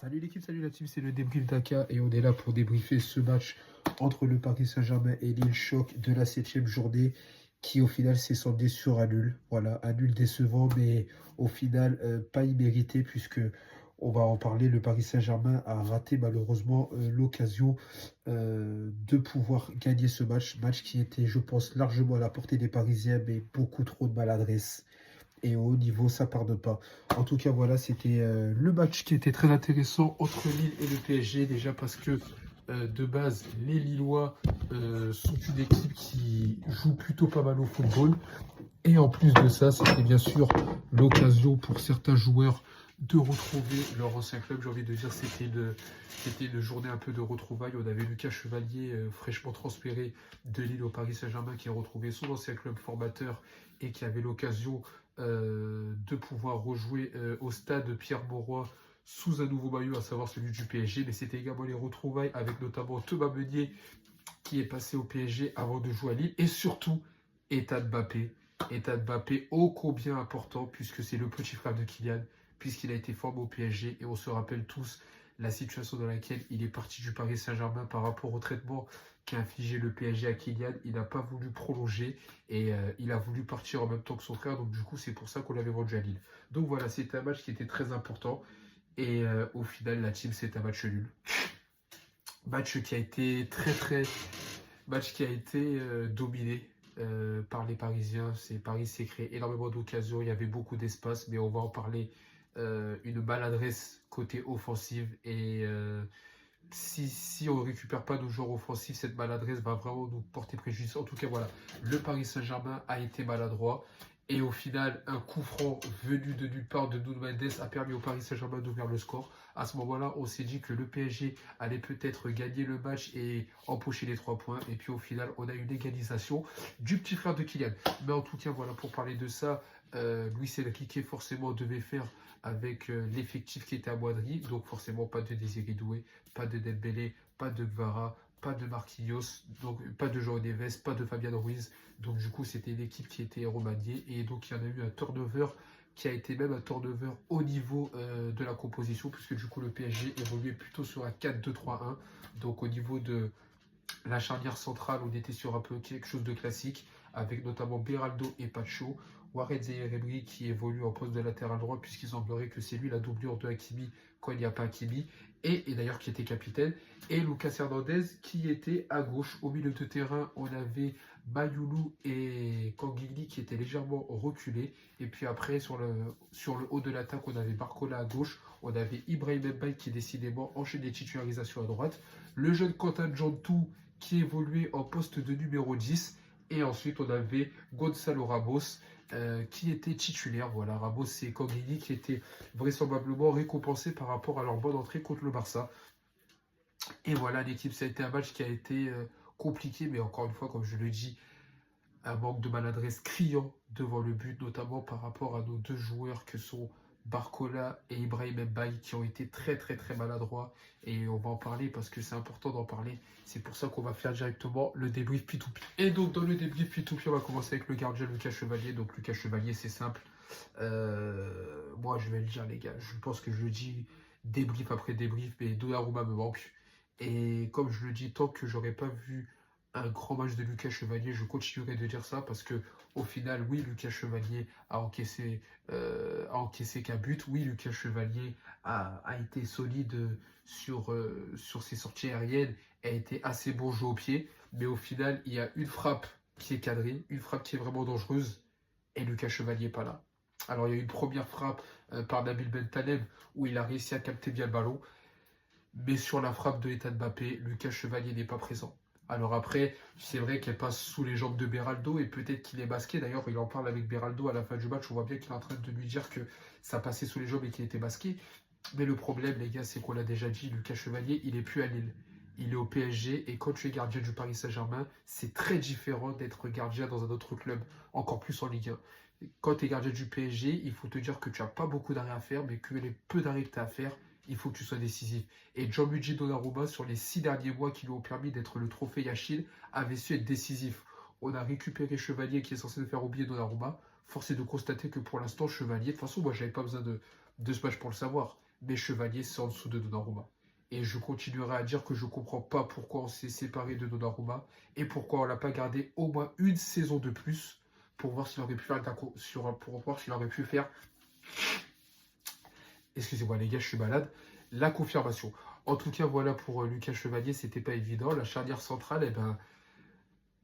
Salut l'équipe, salut la team, c'est le débrief d'Aka et on est là pour débriefer ce match entre le Paris Saint-Germain et Lille, choc de la 7e journée qui au final s'est soldé sur un nul. Voilà, un nul décevant mais au final pas immérité puisque on va en parler, le Paris Saint-Germain a raté malheureusement l'occasion de pouvoir gagner ce match qui était je pense largement à la portée des Parisiens mais beaucoup trop de maladresse. Et au haut niveau, ça pardonne pas. En tout cas, voilà, c'était le match qui était très intéressant entre Lille et le PSG. Déjà parce que de base, les Lillois sont une équipe qui joue plutôt pas mal au football. Et en plus de ça, c'était bien sûr l'occasion pour certains joueurs de retrouver leur ancien club. J'ai envie de dire, c'était une journée un peu de retrouvailles. On avait Lucas Chevalier, fraîchement transféré de Lille au Paris Saint-Germain, qui a retrouvé son ancien club formateur et qui avait l'occasion de pouvoir rejouer au stade Pierre-Mauroy sous un nouveau maillot, à savoir celui du PSG. Mais c'était également les retrouvailles avec notamment Thomas Meunier, qui est passé au PSG avant de jouer à Lille. Et surtout, Ethan Mbappé. Ethan Mbappé, ô combien important, puisque c'est le petit frère de Kylian, puisqu'il a été formé au PSG. Et on se rappelle tous la situation dans laquelle il est parti du Paris Saint-Germain par rapport au traitement qu'a infligé le PSG à Kylian. Il n'a pas voulu prolonger et il a voulu partir en même temps que son frère. Donc du coup, c'est pour ça qu'on l'avait vendu à Lille. Donc voilà, c'était un match qui était très important. Et au final, la team, c'est un match nul. Match qui a été match qui a été dominé par les Parisiens. Paris s'est créé énormément d'occasions, il y avait beaucoup d'espace, mais on va en parler. Une maladresse côté offensive et si on ne récupère pas nos joueurs offensifs, cette maladresse va vraiment nous porter préjudice. En tout cas, voilà, le Paris Saint-Germain a été maladroit. Et au final, un coup franc venu de nulle part de Nuno Mendes a permis au Paris Saint-Germain d'ouvrir le score. À ce moment-là, on s'est dit que le PSG allait peut-être gagner le match et empocher les 3 points. Et puis au final, on a eu l'égalisation du petit frère de Kylian. Mais en tout cas, voilà, pour parler de ça, Luis Enrique forcément devait faire avec l'effectif qui était à Moindry. Donc forcément, pas de Désiré Doué, pas de Dembélé, pas de Gvara, pas de Marquinhos, donc pas de João Neves, pas de Fabian Ruiz. Donc du coup, c'était l'équipe qui était remaniée et donc il y en a eu un turnover qui a été même un turnover au niveau de la composition puisque du coup le PSG évoluait plutôt sur un 4-2-3-1. Donc au niveau de la charnière centrale, on était sur un peu quelque chose de classique avec notamment Beraldo et Pacho. Warren Zaïre-Emery qui évolue en poste de latéral droit puisqu'il semblerait que c'est lui la doublure de Hakimi quand il n'y a pas Hakimi et d'ailleurs qui était capitaine, et Lucas Hernandez qui était à gauche. Au milieu de terrain, on avait Mayoulou et Kangili qui étaient légèrement reculés, et puis après sur le haut de l'attaque, on avait Barcola à gauche, on avait Ibrahim Mbaye qui décidément enchaîne les titularisations à droite, le jeune Quentin Djantou qui évoluait en poste de numéro 10, et ensuite on avait Gonzalo Ramos qui était titulaire. Voilà, Ramos et Kangili qui étaient vraisemblablement récompensés par rapport à leur bonne entrée contre le Barça. Et voilà, l'équipe, ça a été un match qui a été compliqué, mais encore une fois, comme je le dis, un manque de maladresse criant devant le but, notamment par rapport à nos deux joueurs que sont Barcola et Ibrahim Mbaye qui ont été très très très maladroits, et on va en parler parce que c'est important d'en parler. C'est pour ça qu'on va faire directement le débrief P2P. Et donc dans le débrief P2P, on va commencer avec le gardien Lucas Chevalier. Donc Lucas Chevalier, c'est simple. Moi je vais le dire les gars, je pense que je le dis débrief après débrief, mais Donnarumma me manque. Et comme je le dis, tant que j'aurais pas vu un grand match de Lucas Chevalier, je continuerai de dire ça parce que au final, oui, Lucas Chevalier a encaissé qu'un but. Oui, Lucas Chevalier a été solide sur ses sorties aériennes, a été assez bon jeu au pied. Mais au final, il y a une frappe qui est cadrée, une frappe qui est vraiment dangereuse, et Lucas Chevalier n'est pas là. Alors, il y a eu une première frappe par Nabil Bentaleb où il a réussi à capter bien le ballon. Mais sur la frappe de Ethan Mbappé, Lucas Chevalier n'est pas présent. Alors après, c'est vrai qu'elle passe sous les jambes de Beraldo et peut-être qu'il est masqué. D'ailleurs, il en parle avec Beraldo à la fin du match. On voit bien qu'il est en train de lui dire que ça passait sous les jambes et qu'il était masqué. Mais le problème, les gars, c'est qu'on l'a déjà dit, Lucas Chevalier, il n'est plus à Lille. Il est au PSG et quand tu es gardien du Paris Saint-Germain, c'est très différent d'être gardien dans un autre club, encore plus en Ligue 1. Quand tu es gardien du PSG, il faut te dire que tu n'as pas beaucoup d'arrêts à faire, mais que les peu d'arrêts que tu as à faire, il faut que tu sois décisif. Et Gianluigi Donnarumma, sur les 6 derniers mois qui lui ont permis d'être le trophée Yachine, avait su être décisif. On a récupéré Chevalier qui est censé nous faire oublier Donnarumma. Force est de constater que pour l'instant, Chevalier, de toute façon, moi, j'avais pas besoin de ce match pour le savoir. mais Chevalier, c'est en dessous de Donnarumma. Et je continuerai à dire que je ne comprends pas pourquoi on s'est séparé de Donnarumma et pourquoi on ne l'a pas gardé au moins une saison de plus pour voir s'il aurait pu faire, pour voir s'il aurait pu faire, excusez-moi les gars, je suis malade, la confirmation. En tout cas, voilà pour Lucas Chevalier, c'était pas évident. La charnière centrale, eh ben,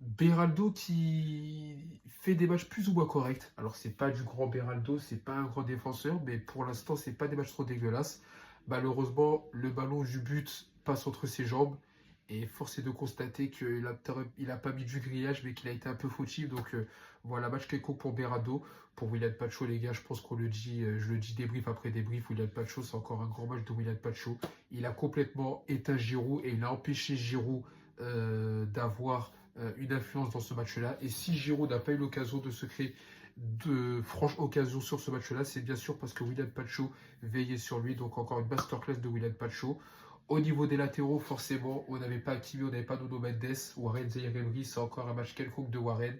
Beraldo qui fait des matchs plus ou moins corrects. Alors, c'est pas du grand Beraldo, c'est pas un grand défenseur, mais pour l'instant, c'est pas des matchs trop dégueulasses. Malheureusement, le ballon du but passe entre ses jambes. Et force est de constater qu'il a pas mis du grillage, mais qu'il a été un peu fautif. Donc voilà, match quelconque pour Beraldo. Pour William Pacho, les gars, je pense qu'on le dit, je le dis débrief après débrief. William Pacho, c'est encore un grand match de William Pacho. Il a complètement éteint Giroud et il a empêché Giroud d'avoir une influence dans ce match-là. Et si Giroud n'a pas eu l'occasion de se créer de franches occasions sur ce match-là, c'est bien sûr parce que William Pacho veillait sur lui. Donc encore une masterclass de William Pacho. Au niveau des latéraux, forcément, on n'avait pas Hakimi, on n'avait pas Nuno Mendes. Warren Zaïre-Emery, c'est encore un match quelconque de Warren.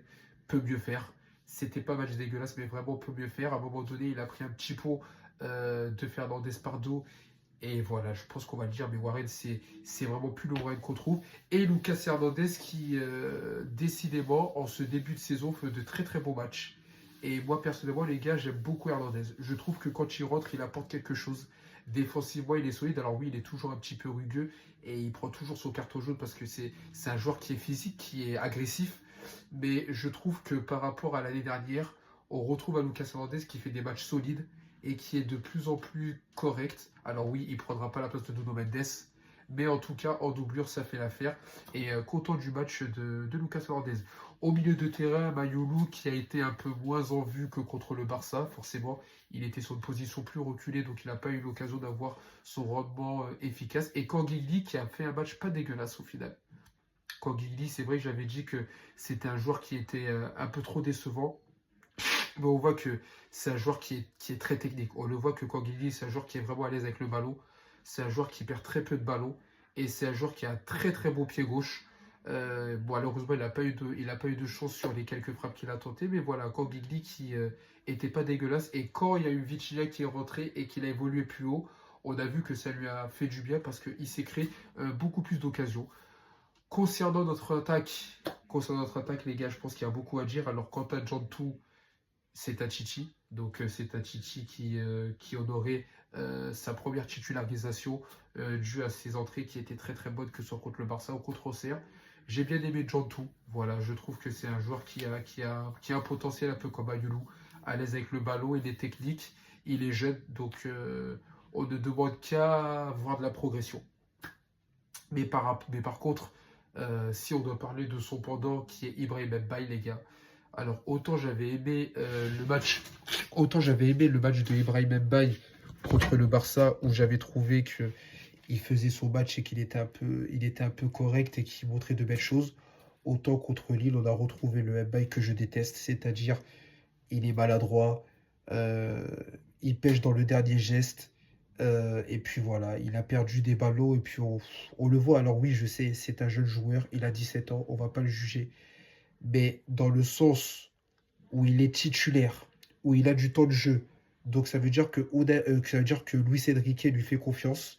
Peut mieux faire. C'était pas un match dégueulasse, mais vraiment peut mieux faire. À un moment donné, il a pris un petit pot de Fernandez Pardo. Et voilà, je pense qu'on va le dire, mais Warren, c'est vraiment plus le Warren qu'on trouve. Et Lucas Hernandez qui, décidément, en ce début de saison, fait de très très bons matchs. Et moi, personnellement, les gars, j'aime beaucoup Hernandez. Je trouve que quand il rentre, il apporte quelque chose. Défensivement, il est solide. Alors oui, il est toujours un petit peu rugueux et il prend toujours son carton jaune parce que c'est un joueur qui est physique, qui est agressif. Mais je trouve que par rapport à l'année dernière, on retrouve un Lucas Hernandez qui fait des matchs solides et qui est de plus en plus correct. Alors oui, il ne prendra pas la place de Nuno Mendes, mais en tout cas, en doublure, ça fait l'affaire. Et content du match de Lucas Hernandez. Au milieu de terrain, Mayolu qui a été un peu moins en vue que contre le Barça, forcément, il était sur une position plus reculée, donc il n'a pas eu l'occasion d'avoir son rendement efficace. Et Kangili qui a fait un match pas dégueulasse au final. Kangili, c'est vrai que j'avais dit que c'était un joueur qui était un peu trop décevant. Mais on voit que c'est un joueur qui est très technique. On le voit que Kangili, c'est un joueur qui est vraiment à l'aise avec le ballon. C'est un joueur qui perd très peu de ballons. Et c'est un joueur qui a un très très beau pied gauche. Bon, malheureusement, il n'a pas eu de chance sur les quelques frappes qu'il a tentées. Mais voilà, Kangili qui était pas dégueulasse. Et quand il y a eu Vitinha qui est rentré et qu'il a évolué plus haut, on a vu que ça lui a fait du bien parce qu'il s'est créé beaucoup plus d'occasions. Concernant notre attaque, les gars, je pense qu'il y a beaucoup à dire. Alors, quant à Jantou, c'est Tatici. Donc c'est Tatici qui honorait sa première titularisation due à ses entrées qui étaient très très bonnes, que ce soit contre le Barça ou contre Auxerre. J'ai bien aimé Jantou. Voilà, je trouve que c'est un joueur qui a un potentiel un peu comme Ayulu, à l'aise avec le ballon, il est technique, il est jeune, donc on ne demande qu'à voir de la progression. Mais par contre, si on doit parler de son pendant qui est Ibrahim Mbaye, les gars, alors autant j'avais aimé le match de Ibrahim Mbaye contre le Barça où j'avais trouvé que il faisait son match et il était un peu correct et qu'il montrait de belles choses. Autant contre Lille, on a retrouvé le Mbaye que je déteste, c'est-à-dire il est maladroit, euh, il pêche dans le dernier geste. Et puis voilà, il a perdu des ballots et puis on le voit. Alors oui, je sais, c'est un jeune joueur, il a 17 ans, on va pas le juger. Mais dans le sens où il est titulaire, où il a du temps de jeu, donc ça veut dire que Luis Enrique lui fait confiance.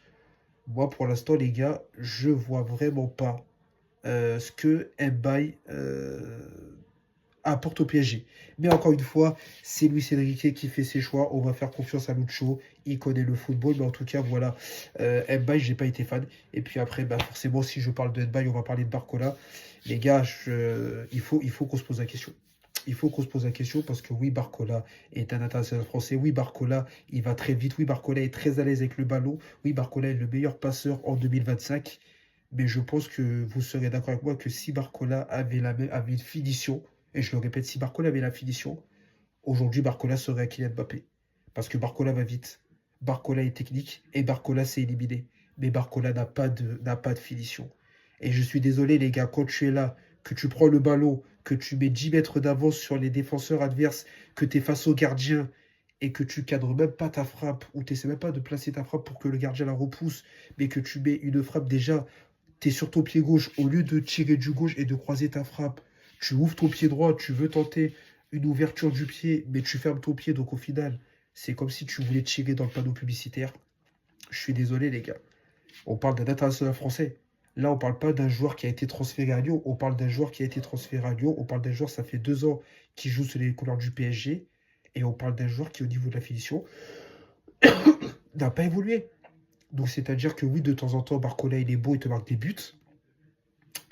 Moi, pour l'instant, les gars, je vois vraiment pas ce que Mbaye apporte au PSG. Mais encore une fois, c'est Luis Enrique qui fait ses choix. On va faire confiance à Lucho. Il connaît le football. Mais en tout cas, voilà. Mbaye, j'ai pas été fan. Et puis après, bah, forcément, si je parle de Mbaye, on va parler de Barcola. Les gars, il faut qu'on se pose la question. Il faut qu'on se pose la question parce que oui, Barcola est un international français. Oui, Barcola, il va très vite. Oui, Barcola est très à l'aise avec le ballon. Oui, Barcola est le meilleur passeur en 2025. Mais je pense que vous serez d'accord avec moi que si Barcola avait une finition, et je le répète, si Barcola avait la finition, aujourd'hui Barcola serait à Kylian Mbappé. Parce que Barcola va vite, Barcola est technique et Barcola s'est éliminé. Mais Barcola n'a pas de finition. Et je suis désolé les gars, quand tu es là, que tu prends le ballon, que tu mets 10 mètres d'avance sur les défenseurs adverses, que tu es face au gardien et que tu cadres même pas ta frappe, ou tu n'essaies même pas de placer ta frappe pour que le gardien la repousse, mais que tu mets une frappe déjà, tu es sur ton pied gauche, au lieu de tirer du gauche et de croiser ta frappe, tu ouvres ton pied droit, tu veux tenter une ouverture du pied, mais tu fermes ton pied. Donc au final, c'est comme si tu voulais tirer dans le panneau publicitaire. Je suis désolé, les gars. On parle d'un international français. Là, on parle pas d'un joueur qui a été transféré à Lyon. On parle d'un joueur qui a été transféré à Lyon. On parle d'un joueur, ça fait 2 ans, qui joue sur les couleurs du PSG. Et on parle d'un joueur qui, au niveau de la finition, n'a pas évolué. Donc, c'est-à-dire que oui, de temps en temps, Barcola, il est beau, il te marque des buts.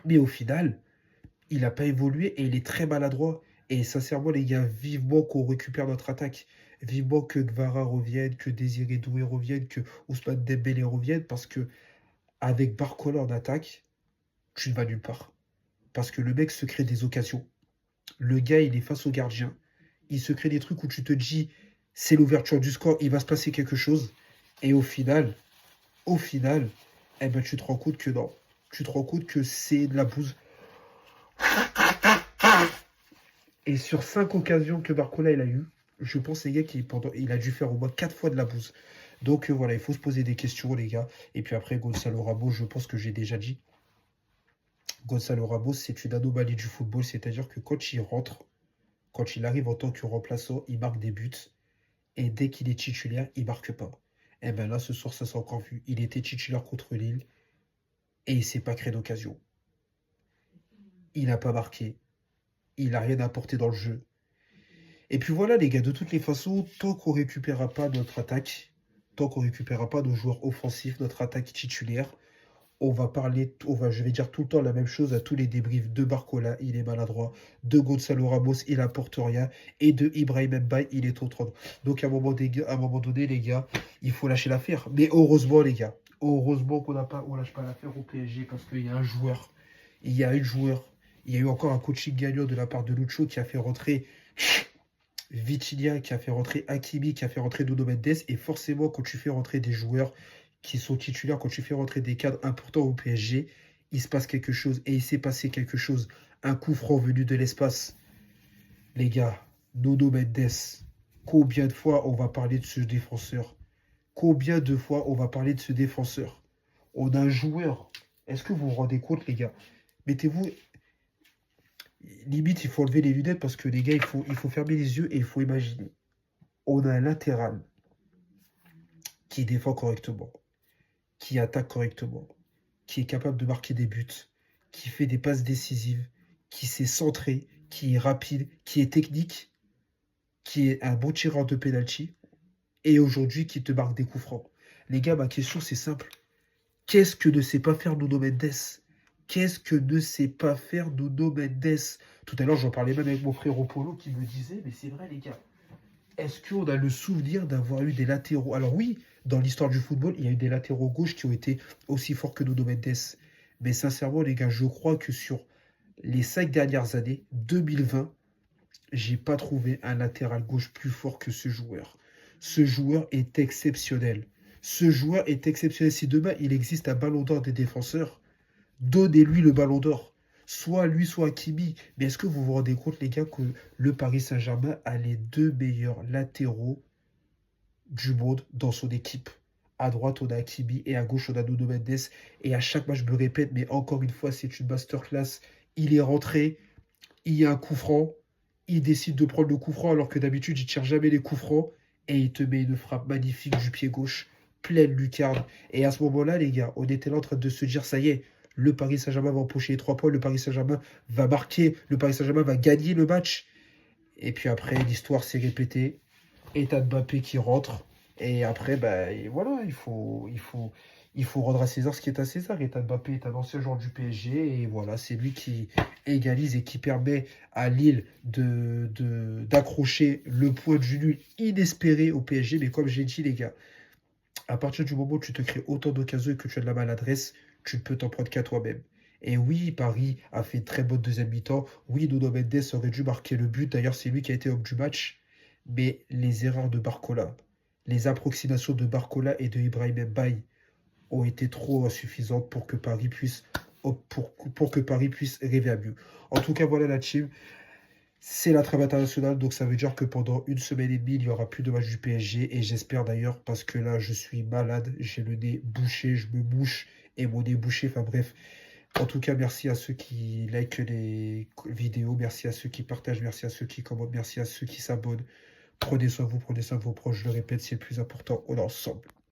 Mais au final, il n'a pas évolué et il est très maladroit. Et sincèrement, les gars, vivement qu'on récupère notre attaque. Vivement que Gvara revienne, que Désiré Doué revienne, que Ousmane Dembélé revienne. Parce que avec Barcola en attaque, tu ne vas nulle part. Parce que le mec se crée des occasions. Le gars, il est face au gardien. Il se crée des trucs où tu te dis, c'est l'ouverture du score, il va se passer quelque chose. Et au final, eh ben, tu te rends compte que non. Tu te rends compte que c'est de la bouse. Et sur 5 occasions que Barcola il a eu, je pense les gars il a dû faire au moins 4 fois de la bouse. Donc voilà, il faut se poser des questions les gars. Et puis après Gonzalo Ramos, je pense que j'ai déjà dit. Gonzalo Ramos, c'est une anomalie du football, c'est-à-dire que quand il rentre, quand il arrive en tant que remplaçant, il marque des buts. Et dès qu'il est titulaire, il marque pas. Et bien là, ce soir, ça s'est encore vu. Il était titulaire contre Lille et il s'est pas créé d'occasion. Il n'a pas marqué. Il n'a rien apporté dans le jeu. Et puis voilà, les gars, de toutes les façons, tant qu'on ne récupérera pas notre attaque, tant qu'on ne récupérera pas nos joueurs offensifs, notre attaque titulaire, je vais dire tout le temps la même chose à tous les débriefs de Barcola, il est maladroit, de Gonzalo Ramos, il apporte rien, et de Ibrahim Mbaye, il est trop trop. Donc à un moment donné, les gars, il faut lâcher l'affaire. Mais heureusement, les gars, heureusement on lâche pas l'affaire au PSG parce qu'il y a un joueur, il y a un joueur, il y a eu encore un coaching gagnant de la part de Lucho qui a fait rentrer Vitinha, qui a fait rentrer Hakimi, qui a fait rentrer Nuno Mendes, et forcément, quand tu fais rentrer des joueurs qui sont titulaires, quand tu fais rentrer des cadres importants au PSG, il se passe quelque chose, et il s'est passé quelque chose. Un coup franc venu de l'espace. Les gars, Nuno Mendes, combien de fois on va parler de ce défenseur? Combien de fois on va parler de ce défenseur? On a un joueur. Est-ce que vous vous rendez compte, les gars? Mettez-vous, limite, il faut enlever les lunettes parce que les gars, il faut fermer les yeux et il faut imaginer. On a un latéral qui défend correctement, qui attaque correctement, qui est capable de marquer des buts, qui fait des passes décisives, qui sait centrer, qui est rapide, qui est technique, qui est un bon tireur de penalty, et aujourd'hui qui te marque des coups francs. Les gars, ma question c'est simple. Qu'est-ce que ne sait pas faire Nuno Mendes? Qu'est-ce que ne sait pas faire Nuno Mendes? Tout à l'heure, j'en parlais même avec mon frère Polo qui me disait, mais c'est vrai les gars, est-ce qu'on a le souvenir d'avoir eu des latéraux? Alors oui, dans l'histoire du football, il y a eu des latéraux gauches qui ont été aussi forts que Nuno Mendes. Mais sincèrement, les gars, je crois que sur les 5 dernières années, 2020, j'ai pas trouvé un latéral gauche plus fort que ce joueur. Ce joueur est exceptionnel. Ce joueur est exceptionnel. Si demain, il existe un ballon d'or des défenseurs, donnez-lui le ballon d'or. Soit lui, soit Hakimi. Mais est-ce que vous vous rendez compte, les gars, que le Paris Saint-Germain a les 2 meilleurs latéraux du monde dans son équipe? À droite, on a Hakimi et à gauche, on a Nuno Mendes. Et à chaque match, je me répète, mais encore une fois, c'est une masterclass. Il est rentré, il y a un coup franc, il décide de prendre le coup franc alors que d'habitude, il tire jamais les coups francs. Et il te met une frappe magnifique du pied gauche, pleine lucarne. Et à ce moment-là, les gars, on était là en train de se dire, ça y est, le Paris Saint-Germain va empocher les 3 points, le Paris Saint-Germain va marquer, le Paris Saint-Germain va gagner le match. Et puis après, l'histoire s'est répétée. État de Mbappé qui rentre. Et après, bah, et voilà, il faut rendre à César ce qui est à César. État de Mbappé est un ancien joueur du PSG. Et voilà, c'est lui qui égalise et qui permet à Lille d'accrocher le point du nul inespéré au PSG. Mais comme j'ai dit, les gars, à partir du moment où tu te crées autant d'occasions et que tu as de la maladresse, tu ne peux t'en prendre qu'à toi-même. Et oui, Paris a fait une très bonne deuxième mi-temps. Oui, Nuno Mendes aurait dû marquer le but. D'ailleurs, c'est lui qui a été homme du match. Mais les erreurs de Barcola, les approximations de Barcola et de Ibrahim Mbaye ont été trop insuffisantes pour que Paris puisse, pour que Paris puisse rêver à mieux. En tout cas, voilà la team. C'est la trêve internationale, donc ça veut dire que pendant une semaine et demie, il n'y aura plus de match du PSG. Et j'espère d'ailleurs, parce que là, je suis malade, j'ai le nez bouché, je me bouche et mon nez bouché. Enfin bref. En tout cas, merci à ceux qui likent les vidéos, merci à ceux qui partagent, merci à ceux qui commentent, merci à ceux qui s'abonnent. Prenez soin de vous, prenez soin de vos proches. Je le répète, c'est le plus important. On est ensemble.